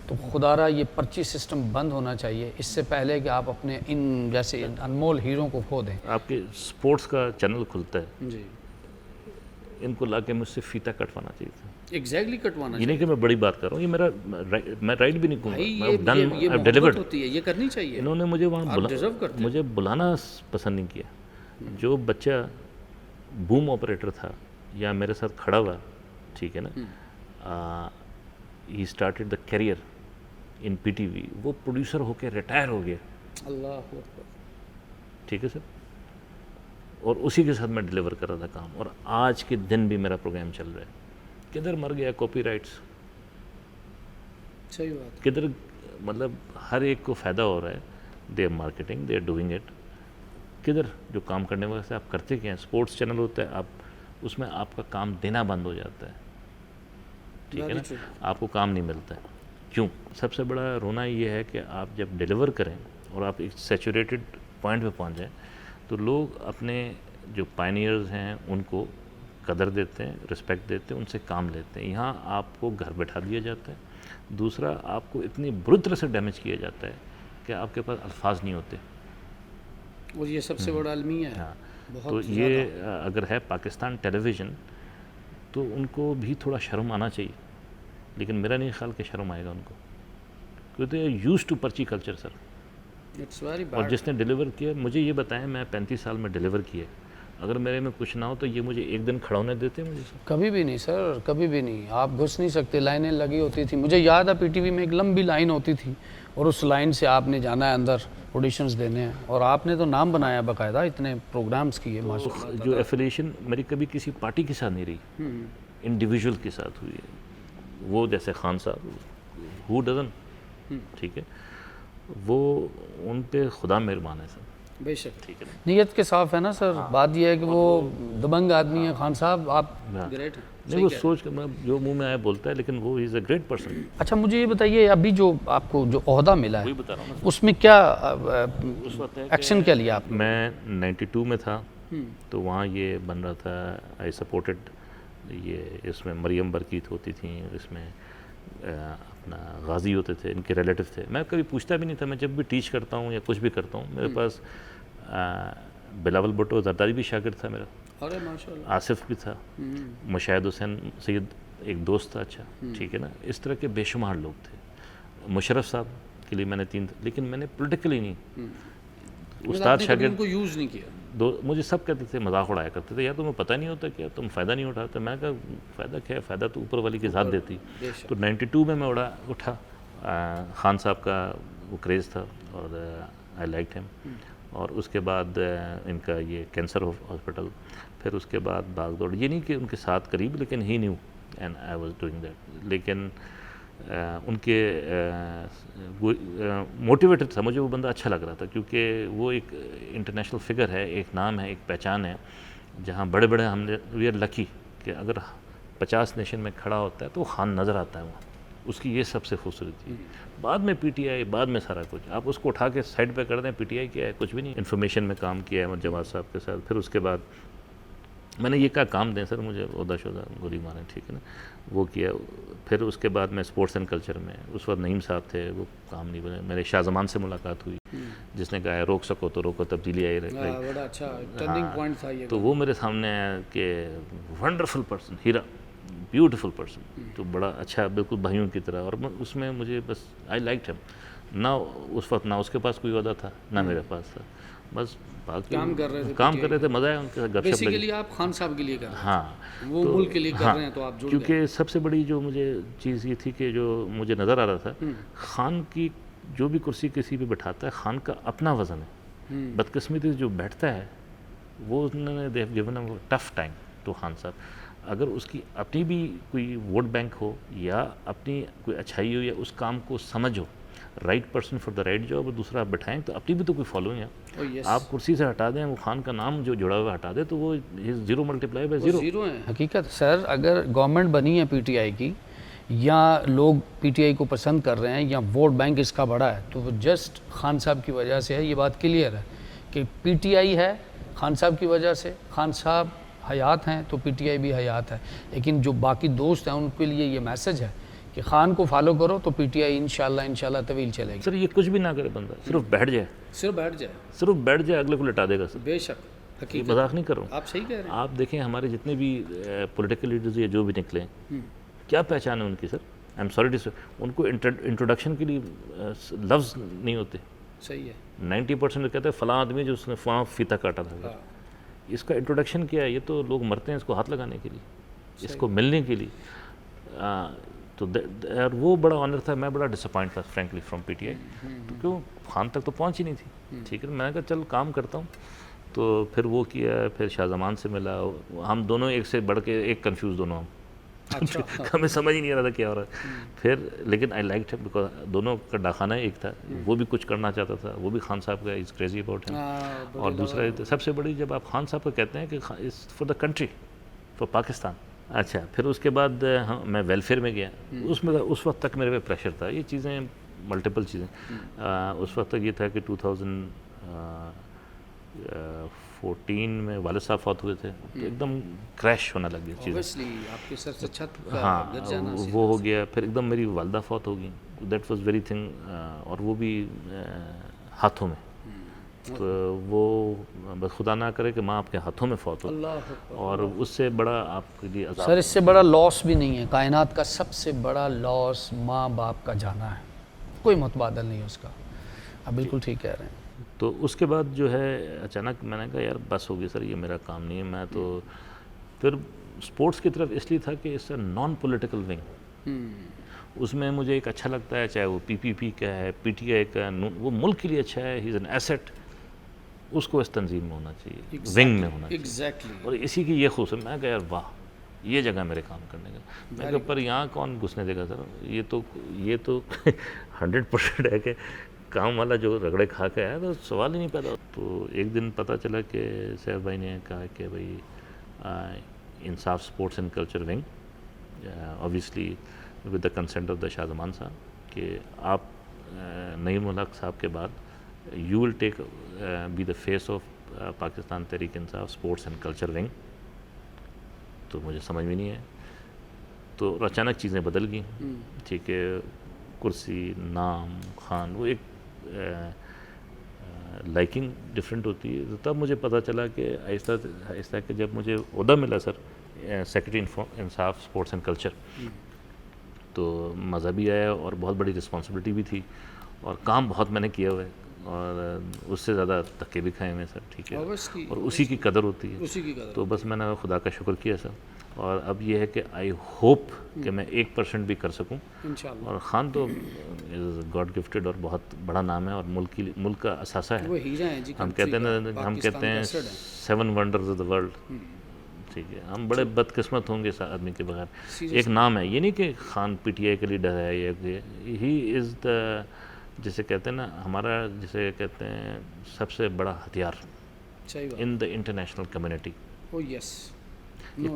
तो खुदारा ये पर्ची सिस्टम बंद होना चाहिए, इससे पहले कि आप अपने इन जैसे अनमोल हीरों को खो दें। आपके स्पोर्ट्स का चैनल खुलता है जी, इनको ला के मुझसे फीता कटवाना चाहिए था। एग्जैक्टली कटवाना ये नहीं कि मैं बड़ी बात कर रहा हूँ, ये मेरा मैं राइट भी नहीं भाई, कहूँगा, ये मैं डिलीवर्ड होती है, ये करनी चाहिए। इन्होंने मुझे वहाँ डिजर्व करते हैं। मुझे बुलाना पसंद नहीं किया। जो बच्चा बूम ऑपरेटर था या मेरे साथ खड़ा हुआ, ठीक है ना, he started the career in PTV, वो प्रोड्यूसर होके रिटायर हो गया। अल्लाह अकबर। ठीक है सर, और उसी के साथ मैं डिलीवर कर रहा था काम, और आज के दिन भी मेरा प्रोग्राम चल रहा है। किधर मर गया कॉपीराइट्स, सही बात। किधर मतलब हर एक को फ़ायदा हो रहा है, they are marketing, they are doing it. किधर जो काम करने वजह से आप करते क्या हैं? स्पोर्ट्स चैनल होता है, आप उसमें आपका काम देना बंद हो जाता है, ठीक है ना, आपको काम नहीं मिलता है। क्यों? सबसे बड़ा रोना ये है कि आप जब डिलीवर करें और आप एक सैचुरेटेड पॉइंट पे पहुंच जाएं तो लोग अपने जो पायनियर्स हैं उनको कदर देते हैं, रिस्पेक्ट देते हैं, उनसे काम लेते हैं। यहाँ आपको घर बैठा दिया जाता है। दूसरा, आपको इतनी बुरी तरह से डैमेज किया जाता है कि आपके पास अल्फाज नहीं होते। और ये सबसे बड़ा अलमिया है। हाँ, बहुत तो ये अगर है पाकिस्तान टेलीविज़न तो उनको भी थोड़ा शर्म आना चाहिए, लेकिन मेरा नहीं ख्याल कि शर्म आएगा उनको, क्योंकि यूज्ड टू पर्ची कल्चर सर। इट्स वेरी और बैड। जिसने डिलीवर किया, मुझे ये बताएं, मैं 35 साल में डिलीवर किए, अगर मेरे में कुछ ना हो तो ये मुझे एक दिन खड़ा होने देते मुझे सर? कभी भी नहीं सर, कभी भी नहीं। आप घुस नहीं सकते, लाइनें लगी होती थी। मुझे याद है पीटीवी में एक लंबी लाइन होती थी और उस लाइन से आपने जाना है अंदर ऑडिशंस देने हैं, और आपने तो नाम बनाया बाकायदा, इतने प्रोग्राम्स किए माशाल्लाह। जो एफिलिएशन मेरी कभी किसी पार्टी के साथ नहीं रही, इंडिविजुअल के साथ हुई है। वो जैसे खान साहब, हु डजन, ठीक है, वो उन पे खुदा मेहरबान है सर। बेशक, ठीक है, नीयत के साफ है ना सर। बात यह है कि वो दबंग आदमी है खान साहब, आप ग्रेट हैं। नहीं वो सोच के मैं जो मुंह में आया बोलता है, लेकिन वो इज़ अ ग्रेट पर्सन। अच्छा, मुझे ये बताइए, अभी जो आपको जो ओहदा मिला वही है बता रहा हूँ ना, उसमें क्या उस वक्त है एक्शन क्या लिया आपने? मैं 92 में था, तो वहाँ ये बन रहा था, आई सपोर्टेड ये, इसमें मरियम बरकीत होती थी, इसमें अपना गाजी होते थे, इनके रिलेटिव थे। मैं कभी पूछता भी नहीं था, मैं जब भी टीच करता हूँ या कुछ भी करता हूँ, मेरे पास बिलावल भुट्टो जरदारी भी शागिर्द था मेरा, अरे माशाल्लाह, आसिफ भी था, मुशाहिद हुसैन सैयद एक दोस्त था, अच्छा ठीक है ना, इस तरह के बेशुमार लोग थे। मुशर्रफ साहब के लिए मैंने 3, लेकिन मैंने पोलिटिकली नहीं, उस्ताद शागिर्द उनको यूज़ नहीं किया। दो, मुझे सब कहते थे, मजाक उड़ाया करते थे, यार तुम्हें पता नहीं होता क्या, तुम फ़ायदा नहीं उठाते। मैं कहा फ़ायदा क्या है, फ़ायदा तो ऊपर वाली की ज़ात देती। तो 92 में मैं उठा, खान साहब का वो क्रेज़ था और आई लाइक हिम। और उसके बाद इनका ये कैंसर हॉस्पिटल, फिर उसके बाद भाग दौड़, ये नहीं कि उनके साथ करीब, लेकिन he knew and I was doing that. लेकिन उनके मोटिवेटेड था, मुझे वो बंदा अच्छा लग रहा था, क्योंकि वो एक इंटरनेशनल फिगर है, एक नाम है, एक पहचान है, जहाँ बड़े बड़े हमने, वी आर लकी कि अगर 50 नेशन में खड़ा होता है तो वो खान नज़र आता है वहाँ, उसकी ये सबसे खूबसूरती है। बाद में पीटीआई, बाद में सारा कुछ, आप उसको उठा के साइड पे कर दें, पीटीआई क्या है, कुछ भी नहीं। इन्फॉर्मेशन में काम किया है जमात साहब के साथ, फिर उसके बाद मैंने ये कहा काम दें सर मुझे, ओहदा शोदा गोली मारें, ठीक है ना, वो किया। फिर उसके बाद मैं स्पोर्ट्स एंड कल्चर में, उस वक्त नईम साहब थे, वो काम नहीं बने। मेरे शाहजमान से मुलाकात हुई, जिसने कहा है रोक सको तो रोको, तब्दीली आई रही। बड़ा अच्छा टर्निंग पॉइंट था ये। तो वो मेरे सामने आया कि वंडरफुल पर्सन, हीरा, ब्यूटीफुल पर्सन, तो बड़ा अच्छा, बिल्कुल भाइयों की तरह। और उसमें मुझे बस आई लाइक हिम ना, उस वक्त ना उसके पास कोई अहदा था ना मेरे पास था, बस काम कर रहे थे, मज़ा आया उनके साथ गपशप। बेसिकली आप खान साहब के लिए कर रहे हैं। हाँ, वो तो, मुल्क के लिए कर रहे हैं, तो आप जुड़ गए। क्योंकि सबसे बड़ी जो मुझे चीज़ ये थी कि जो मुझे नज़र आ रहा था, खान की जो भी कुर्सी किसी पे बैठाता है, खान का अपना वज़न है। बदकिस्मती जो बैठता है वो, उन्होंने they have given a tough time to Khan साहब। अगर उसकी अपनी भी कोई वोट बैंक हो या अपनी कोई अच्छाई हो या उस काम को समझो, right person for the right job, और दूसरा आप बैठाएं तो अपनी भी तो कोई फॉलोइंग है। आप कुर्सी से हटा दें, वो खान का नाम जो जुड़ा हुआ हटा दे, तो वो 0 मल्टीप्लाई बाय 0 है। हकीकत सर, अगर गवर्नमेंट बनी है पीटीआई की, या लोग पीटीआई को पसंद कर रहे हैं, या वोट बैंक इसका बड़ा है, तो वो जस्ट खान साहब की वजह से है। ये बात क्लियर है कि पीटीआई है खान साहब की वजह से। खान साहब हयात हैं तो पीटीआई भी हयात है। लेकिन जो बाकी दोस्त हैं उनके लिए ये मैसेज है कि खान को फॉलो करो तो पीटीआई इंशाल्लाह तवील चलेगी। सर ये कुछ भी ना करे बंदा, सिर्फ बैठ जाए, सिर्फ बैठ जाए, अगले को लिटा देगा सर। बेशक, ये मजाक नहीं कर रहा हूँ, आप सही कह रहे हैं। आप देखें हमारे जितने भी पॉलिटिकल लीडर्स या जो भी निकले, क्या पहचान है उनकी sir. I am sorry to say, उनको इंट्रोडक्शन के लिए लफ्ज़ नहीं होते। सही है। 90% कहते हैं फलां आदमी जो उसने वहाँ फीता काटा था। इसका इंट्रोडक्शन क्या है? ये तो लोग मरते हैं इसको हाथ लगाने के लिए, इसको मिलने के लिए। तो यार वो बड़ा ऑनर था। मैं बड़ा डिसअपॉइंट था फ्रेंकली फ्रॉम पीटीआई। तो क्यों, खान तक तो पहुंच ही नहीं थी, ठीक है। मैंने कहा चल काम करता हूँ, तो फिर वो किया। फिर शाहजमान से मिला, हम दोनों एक से बढ़ के एक कंफ्यूज दोनों हम, अच्छा। हमें समझ ही नहीं आ रहा था क्या हो रहा है। फिर लेकिन आई लाइक हिम बिकॉज दोनों का डाखाना एक था, वो भी कुछ करना चाहता था, वो भी खान साहब का इज़ क्रेजी अबाउट हिम। बड़े और दूसरा सबसे बड़ी जब आप खान साहब को कहते हैं कि is for the country, for Pakistan. अच्छा, फिर उसके बाद हाँ मैं वेलफेयर में गया। उसमें उस वक्त तक मेरे पे प्रेशर था, ये चीज़ें मल्टीपल चीज़ें। उस वक्त तक ये था कि 2014 में वालिद साहब फौत हुए थे, तो एकदम क्रैश होने लग गई चीज़ें। ऑब्वियसली आपके सर से छत का हाँ, गिर जाना वो हो गया। फिर एकदम मेरी वालदा फौत हो गई, दैट वाज वेरी थिंग, और वो भी हाथों में। तो वो बस खुदा ना करे कि माँ आपके हाथों में फौत हो, अल्लाह अकबर। और उससे बड़ा आपके लिए अज़ाब। सर इससे बड़ा लॉस भी नहीं है, कायनात का सबसे बड़ा लॉस माँ बाप का जाना है, कोई मुतबादल नहीं है उसका। आप बिल्कुल ठीक कह रहे हैं। तो उसके बाद जो है अचानक मैंने कहा यार बस हो गया सर, ये मेरा काम नहीं है। मैं तो फिर स्पोर्ट्स की तरफ इसलिए था कि इससे नॉन पॉलिटिकल विंग, उसमें मुझे एक अच्छा लगता है, चाहे वो पीपीपी का है, पीटीआई का, वो मुल्क के लिए अच्छा है, ही इज़ एन एसेट, उसको इस तंजीम में होना चाहिए, विंग में होना चाहिए। एग्जैक्टली। और इसी की ये खूस है। मैं कहा यार वाह, ये जगह मेरे काम करने का। मैं कहा पर यहाँ कौन घुसने देगा सर, ये तो 100% है कि काम वाला जो रगड़े खा के आया तो सवाल ही नहीं पैदा। तो एक दिन पता चला कि सैफ भाई ने कहा कि भाई Insaf sports and culture wing, obviously with the consent of the Shahzaman साहब, कि आप नईम उल हक साहब के बाद you will take be the face of Pakistan Tehreek Insaf sports and culture wing. तो मुझे समझ में नहीं है, तो अचानक चीज़ें बदल गई। ठीक है, कुर्सी, नाम, खान, वो एक लाइकिंग डिफरेंट होती है। तो तब मुझे पता चला कि आहिस्ता आहिस्ता कि जब मुझे ओहदा मिला sir secretary Insaf sports and culture, तो मज़ा भी आया और बहुत बड़ी रिस्पॉन्सिबिलिटी भी थी, और काम बहुत मैंने किया हुआ है, और उससे ज़्यादा धक्के भी खाए हुए सर। ठीक है, और उसी की कदर होती है, उसी की कदर। तो बस मैंने खुदा का शुक्र किया सर। और अब ये है कि आई होप कि मैं 1% भी कर सकूं, इंशाल्लाह। और ख़ान तो गॉड गिफ्टेड और बहुत बड़ा नाम है, और मुल्क का असासा है। वो हीरा हैं जी, हम कहते हैं, हम कहते हैं 7 वंडर्स ऑफ द वर्ल्ड। ठीक है, हम बड़े बदकिस्मत होंगे इस आदमी के बगैर। एक नाम है, ये नहीं कि खान पीटीआई के लीडर है, ये ही इज़ द, जिसे कहते हैं ना, हमारा जिसे कहते हैं सबसे बड़ा हथियार in the international community. Oh yes,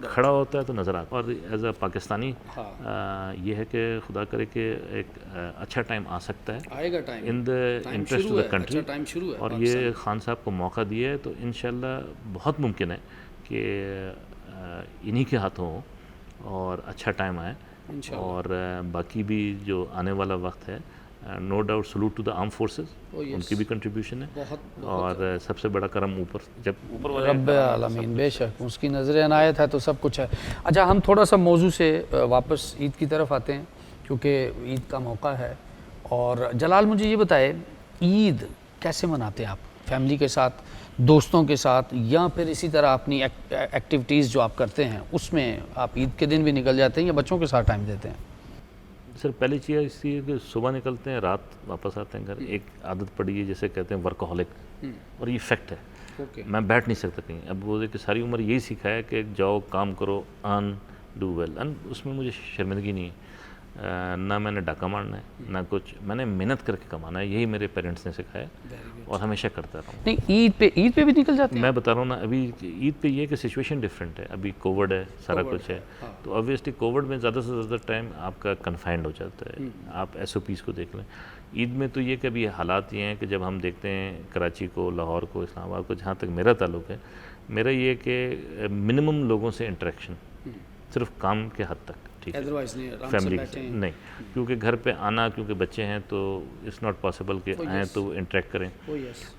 खड़ा होता है तो नज़र आता है। और एज अ पाकिस्तानी हाँ। ये है कि खुदा करे कि एक अच्छा टाइम आ सकता है, आएगा time, in the interest of the country. अच्छा टाइम शुरू है, और ये खान साहब को मौका दिया है, तो इंशाल्लाह बहुत मुमकिन है कि इन्हीं के हाथों हो और अच्छा टाइम आए। और बाकी भी जो आने वाला वक्त है, no doubt salute to the arm forces, उनकी भी कंट्रीब्यूशन है। बहुत और सबसे बड़ा करम ऊपर, जब ऊपर वाले रब्बे आलमीन, बेशक उसकी नज़र इनायत है तो सब कुछ है। अच्छा, हम थोड़ा सा मौजू से वापस ईद की तरफ आते हैं, क्योंकि ईद का मौका है। और जलाल मुझे ये बताए, ईद कैसे मनाते हैं आप? फैमिली के साथ, दोस्तों के साथ, या फिर इसी तरह अपनी एक्टिविटीज़ जो आप करते हैं उसमें आप ईद के दिन भी निकल जाते हैं, या बच्चों के साथ टाइम देते हैं? सर पहली चीज़ इसकी है कि सुबह निकलते हैं, रात वापस आते हैं घर। एक आदत पड़ी है जिसे कहते हैं वर्कहोलिक, और ये फैक्ट है। मैं बैठ नहीं सकता कहीं। अब वो कि सारी उम्र यही सीखा है कि जाओ काम करो, अर्न, डू वेल, एंड उसमें मुझे शर्मिंदगी नहीं है। ना मैंने डाका मारना है, ना कुछ, मैंने मेहनत करके कमाना है, यही मेरे पेरेंट्स ने सिखाया और हमेशा करता रहा हूँ। नहीं, ईद पे भी निकल जाते हैं? मैं बता रहा हूँ ना, अभी ईद पे ये कि सिचुएशन डिफरेंट है। अभी कोविड है, सारा कुछ है, तो ऑब्वियसली कोविड में ज़्यादा से ज़्यादा टाइम आपका कन्फाइंड हो जाता है। आप SOPs को देख लें। ईद में तो ये कि अभी हालात ये हैं कि जब हम देखते हैं कराची को, लाहौर को, इस्लामाबाद को, जहाँ तक मेरा ताल्लुक़ है, मेरा ये कि मिनिमम लोगों से इंटरेक्शन, सिर्फ काम के हद तक, ठीक है, फैमिली नहीं, क्योंकि घर पे आना, क्योंकि बच्चे हैं तो इट्स नॉट पॉसिबल कि आएँ तो इंटरेक्ट करें।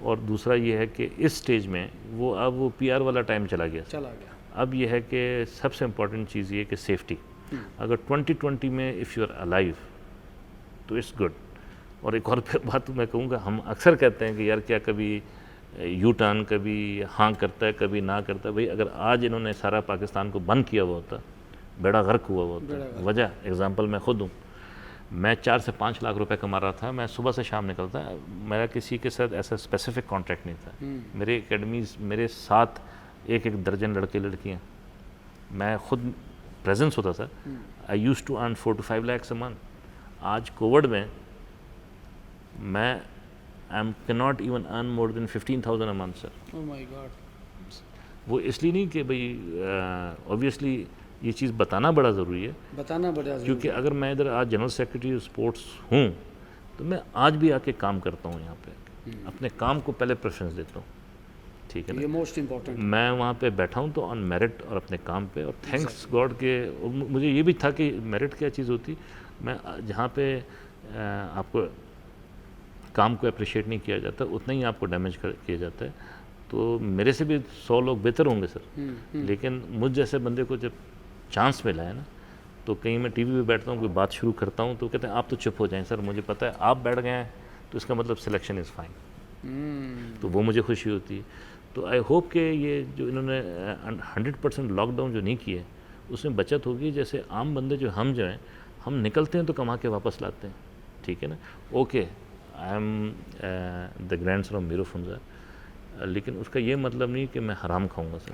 और दूसरा ये है कि इस स्टेज में वो PR वाला टाइम चला गया। अब ये है कि सबसे इम्पॉर्टेंट चीज़ ये कि सेफ्टी। अगर 2020 में इफ़ यू आर अलाइव तो इट्स गुड। और एक और बात मैं कहूँगा, हम अक्सर कहते हैं कि यार क्या कभी यू टर्न, कभी हाँ करता है, कभी ना करता है। भाई अगर आज इन्होंने सारा पाकिस्तान को बंद किया हुआ होता, बेड़ा गर्क हुआ हुआ होता। वजह एग्जांपल मैं खुद हूँ, मैं 4 से 5 लाख रुपए कमा रहा था, मैं सुबह से शाम निकलता, मेरा किसी के साथ ऐसा स्पेसिफिक कॉन्ट्रैक्ट नहीं था। मेरे एकेडमीज, मेरे साथ एक दर्जन लड़के लड़कियाँ, मैं खुद प्रेजेंस होता था, I used to earn 4 to 5 lakhs a month. आज कोविड में मैं can not even earn more than 15,000 a month, sir. Oh my God. वो इसलिए नहीं कि भाई ऑब्वियसली ये चीज़ बताना बड़ा ज़रूरी है, बताना बड़ा ज़रूरी क्योंकि अगर मैं इधर आज जनरल सेक्रेटरी स्पोर्ट्स हूँ तो मैं आज भी आके काम करता हूँ यहाँ पे, अपने काम को पहले प्रेफरेंस देता हूँ, ठीक है है. ना. ये मोस्ट इम्पोर्टेंट. मैं वहाँ पे बैठा हूँ तो ऑन मेरिट और अपने काम पे, और थैंक्स गॉड के मुझे ये भी था कि मेरिट क्या चीज़ होती. मैं जहाँ पे आपको काम को अप्रिशिएट नहीं किया जाता उतना ही आपको डैमेज किया जाता है. तो मेरे से भी 100 लोग बेहतर होंगे सर, लेकिन मुझ जैसे बंदे को जब चांस मिला है ना, तो कहीं मैं टीवी पे बैठता हूँ, कोई बात शुरू करता हूँ तो कहते हैं आप तो चुप हो जाएं सर, मुझे पता है आप बैठ गए हैं तो इसका मतलब सिलेक्शन इज़ फाइन. तो वो मुझे खुशी होती है. तो आई होप कि ये जो इन्होंने 100% लॉकडाउन जो नहीं किया है उसमें बचत होगी. जैसे आम बंदे जो हैं हम निकलते हैं तो कमा के वापस लाते हैं, ठीक है ना. Okay, I am the grandson of Meeru Phunja, लेकिन उसका ये मतलब नहीं कि मैं हराम खाऊंगा सर,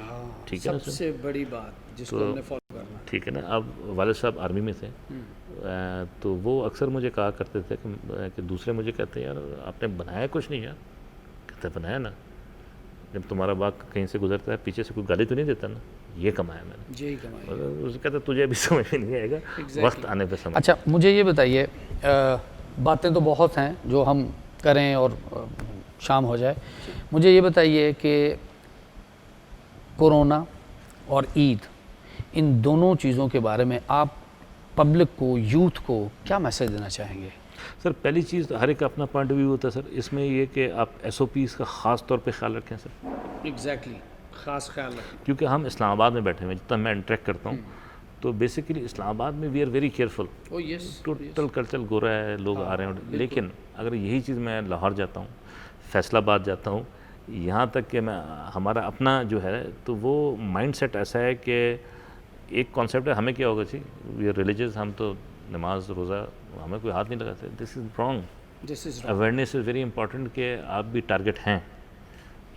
ठीक है ना सर. सबसे बड़ी बात जिसको तो- हमने फॉलो करना. ठीक है ना. अब वालिद साहब आर्मी में थे, तो वो अक्सर मुझे कहा करते थे कि दूसरे मुझे कहते हैं यार आपने बनाया कुछ नहीं यार. कहते बनाया ना, जब तुम्हारा बाप कहीं से गुजरता है पीछे से कोई गाली तो नहीं देता ना, ये कमाया मैंने. यही कमाई. उसे कहते तुझे अभी समझ में नहीं आएगा, Exactly. वक्त आने पे समझ. अच्छा, मुझे ये बताइए, बातें तो बहुत हैं जो हम करें और शाम हो जाए. मुझे ये बताइए कि कोरोना और ईद, इन दोनों चीज़ों के बारे में आप पब्लिक को, यूथ को क्या मैसेज देना चाहेंगे? सर पहली चीज़ तो हर एक का अपना पॉइंट ऑफ व्यू होता है सर. इसमें ये कि आप SOPs का ख़ास तौर पे ख्याल रखें सर, एग्जैक्टली, ख़ास ख्याल रखें. क्योंकि हम इस्लामाबाद में बैठे हुए हैं, जितना मैं इंटरेक्ट करता हूँ तो बेसिकली इस्लामाबाद में we are very careful. Oh yes. Total culture गोरा है, लोग आ रहे हैं. लेकिन अगर यही चीज़ मैं लाहौर जाता हूँ, फैसलाबाद जाता हूँ, यहाँ तक कि मैं हमारा अपना जो है तो वो माइंड सेट ऐसा है कि एक कॉन्सेप्ट है हमें क्या होगा जी, वी आर रिलीजियस, हम तो नमाज रोज़ा हमें कोई हाथ नहीं लगाते. This is wrong. This is awareness is very important कि आप भी टारगेट हैं.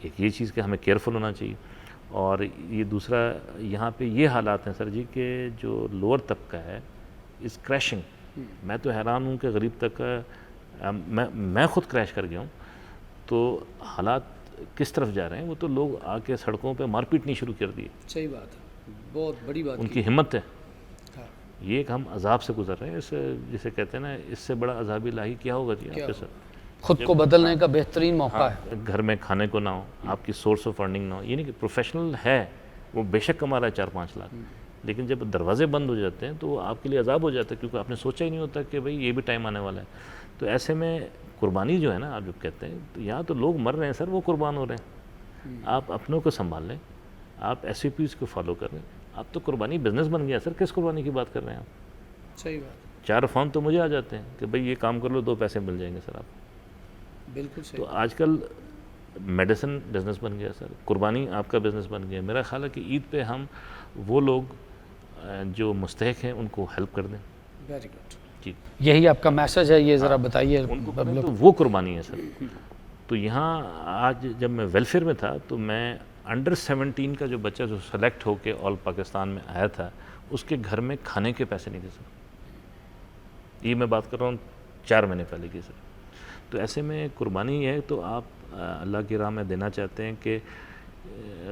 एक ये चीज़ कि हमें केयरफुल होना चाहिए. और ये दूसरा, यहाँ पे ये हालात हैं सर जी कि जो लोअर तबका है इज़ क्रैशिंग. मैं तो हैरान हूँ कि गरीब तबका, मैं ख़ुद क्रैश कर गया हूँ. तो हालात किस तरफ जा रहे हैं, वो तो लोग आके सड़कों पे मारपीट नहीं शुरू कर दी. सही बात है, बहुत बड़ी बात उनकी की. हिम्मत है. हाँ, ये एक हम अजाब से गुजर रहे हैं. इससे जिसे कहते हैं ना, इससे बड़ा अजाब इलाही क्या होगा जी क्या आपके सर. खुद को बदलने का बेहतरीन मौका है. हाँ, घर में खाने को ना हो, आपकी सोर्स ऑफ अर्निंग ना हो. ये नहीं कि प्रोफेशनल है वो बेशक कमा रहा है 4-5 लाख, लेकिन जब दरवाजे बंद हो जाते हैं तो वो आपके लिए अजाब हो जाता है, क्योंकि आपने सोचा ही नहीं होता कि भाई ये भी टाइम आने वाला है. तो ऐसे में कुर्बानी जो है ना, आप जब कहते हैं तो यहाँ तो लोग मर रहे हैं सर, वो कुर्बान हो रहे हैं. आप अपनों को संभाल लें, आप SOPs को फॉलो कर लें. आप तो कुर्बानी बिजनेस बन गया सर. किस कुर्बानी की बात कर रहे हैं आप? सही बात. 4 फ़ोन तो मुझे आ जाते हैं कि भाई ये काम कर लो 2 पैसे मिल जाएंगे सर आप. बिल्कुल सही. तो आजकल मेडिसिन बिजनेस बन गया सर, कुर्बानी आपका बिजनेस बन गया. मेरा ख्याल है कि ईद पे हम वो लोग जो मुस्तहिक हैं उनको हेल्प कर दें. Very good. जी, यही आपका मैसेज है, ये ज़रा बताइए उनको करें पब्लिक. तो वो कुर्बानी है सर. तो यहाँ आज जब मैं वेलफेयर में था तो मैं अंडर 17 का जो बच्चा जो सेलेक्ट होके ऑल पाकिस्तान में आया था, उसके घर में खाने के पैसे नहीं थे सर. ये मैं बात कर रहा हूँ 4 महीने पहले की सर. तो ऐसे में कुर्बानी है तो आप अल्लाह की राह में देना चाहते हैं कि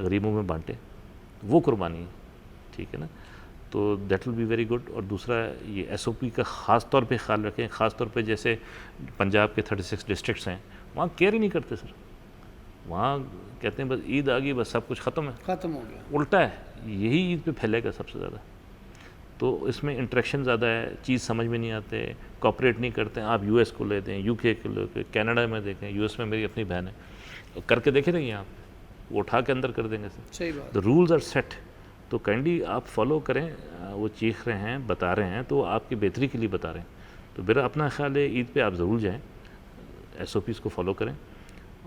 गरीबों में बांटें, वो कुर्बानी है, ठीक है ना. तो that will be very good. और दूसरा ये SOP का ख़ास तौर पे ख्याल रखें. ख़ास तौर पे जैसे पंजाब के 36 डिस्ट्रिक्ट्स हैं, वहाँ केयर ही नहीं करते सर. वहाँ कहते हैं बस ईद आ गई, बस सब कुछ ख़त्म है. ख़त्म हो गया. उल्टा है, यही ईद पे फैलेगा सबसे ज़्यादा. तो इसमें इंटरेक्शन ज़्यादा है, चीज़ समझ में नहीं आते, कॉपरेट नहीं करते हैं. आप US को लेते हैं, UK को लेते हैं, कनाडा में देखें, US में मेरी अपनी बहन है, तो करके देखे नहीं आप, वो उठा के अंदर कर देंगे सर. सही बात. द रूल्स आर सेट, तो काइंडली आप फॉलो करें. वो चीख रहे हैं, बता रहे हैं, तो आपकी बेहतरी के लिए बता रहे हैं. तो मेरा अपना ख्याल है ईद पे आप ज़रूर जाएं, SOPs को फॉलो करें.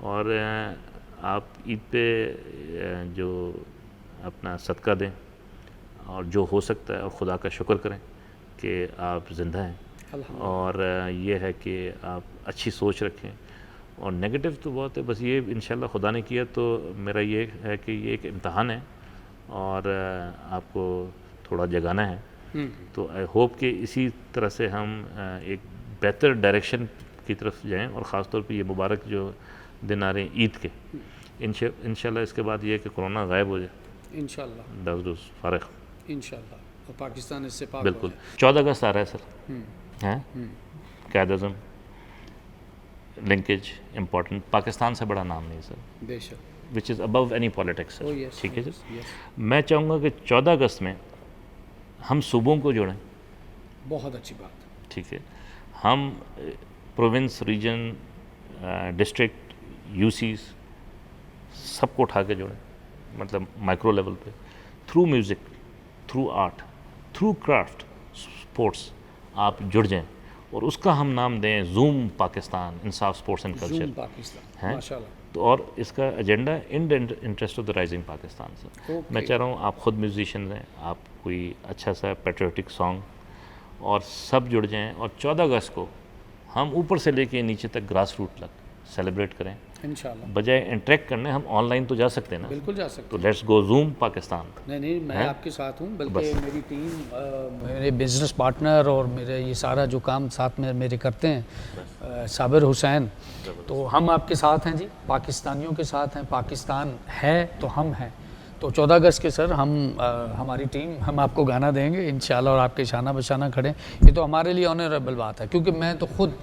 और आप ईद पे जो अपना सदका दें, और जो हो सकता है, और खुदा का शुक्र करें कि आप ज़िंदा हैं. और ये है कि आप अच्छी सोच रखें. और नेगेटिव तो बहुत है, बस ये इंशाल्लाह खुदा ने किया तो मेरा ये है कि ये एक इम्तहान है, और आपको थोड़ा जगाना है। तो आई होप कि इसी तरह से हम एक बेहतर डायरेक्शन की तरफ जाएं, और ख़ास तौर पे ये मुबारक जो दिन आ रहे हैं ईद के, इंशाल्लाह इसके बाद ये कि कोरोना गायब हो जाए, इंशाल्लाह दाऊद फारिग, इंशाल्लाह, और पाकिस्तान इससे पाक हो बिल्कुल। जाए। 14 अगस्त आ रहा है सर, हैं क़ायद-ए-आज़म लिंकेज इम्पोर्टेंट, पाकिस्तान से बड़ा नाम नहीं सर, बेशक, which is above any politics Oh, sir, yes, ठीक है yes, सर। yes. मैं चाहूँगा कि 14 अगस्त में हम सूबों को जोड़ें, बहुत अच्छी बात। ठीक है। हम प्रोविंस, रीजन, डिस्ट्रिक्ट, यूसीज सबको उठा के जोड़ें, मतलब माइक्रो लेवल पे, through music, through art, through craft, sports आप जुड़ जाएं, और उसका हम नाम दें zoom Pakistan, Insaf sports and zoom culture, Pakistan, हैं? माशाल्लाह। तो और इसका agenda in the interest of the rising Pakistan sir. Okay. मैं चाह रहा हूँ आप खुद म्यूजिशियन हैं, आप कोई अच्छा सा पेट्रियोटिक सॉन्ग, और सब जुड़ जाएं, और 14 अगस्त को हम ऊपर से लेके नीचे तक ग्रास रूट तक सेलिब्रेट करें। इंशाल्लाह, बजाय इंटरेक्ट करने हम ऑनलाइन तो जा सकते हैं ना, बिल्कुल जा सकते तो लेट्स गो जूम पाकिस्तान। नहीं, मैं हैं? आपके साथ हूँ, बल्कि बस। मेरी टीम, मेरे बिजनेस पार्टनर और मेरे ये सारा जो काम साथ में मेरे करते हैं, साबिर हुसैन, तो हम आपके साथ हैं जी, पाकिस्तानियों के साथ हैं। पाकिस्तान है तो हम हैं। तो 14 अगस्त के सर हम हमारी टीम, हम आपको गाना देंगे इंशाल्लाह, और आपके शाना बशाना खड़े। ये तो हमारे लिए ऑनरेबल बात है, क्योंकि मैं तो खुद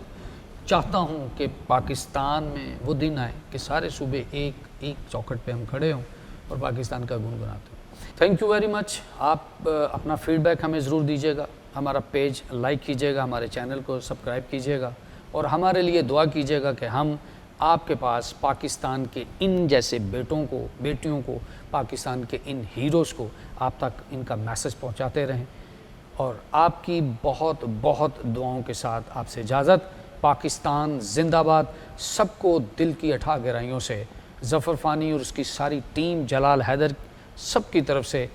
चाहता हूँ कि पाकिस्तान में वो दिन आए कि सारे सूबे एक चौखट पे हम खड़े हों और पाकिस्तान का गुनगुनाते हों। Thank you very much. आप अपना फीडबैक हमें ज़रूर दीजिएगा, हमारा पेज लाइक कीजिएगा, हमारे चैनल को सब्सक्राइब कीजिएगा, और हमारे लिए दुआ कीजिएगा कि हम आपके पास पाकिस्तान के इन जैसे बेटों को, बेटियों को, पाकिस्तान के इन हीरोज़ को आप तक इनका मैसेज पहुँचाते रहें। और आपकी बहुत बहुत दुआओं के साथ आपसे इजाज़त। पाकिस्तान जिंदाबाद। सबको दिल की अथाह गहराइयों से ज़फ़र फ़ानी और उसकी सारी टीम, जलाल हैदर, सब की तरफ से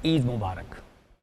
ईद मुबारक।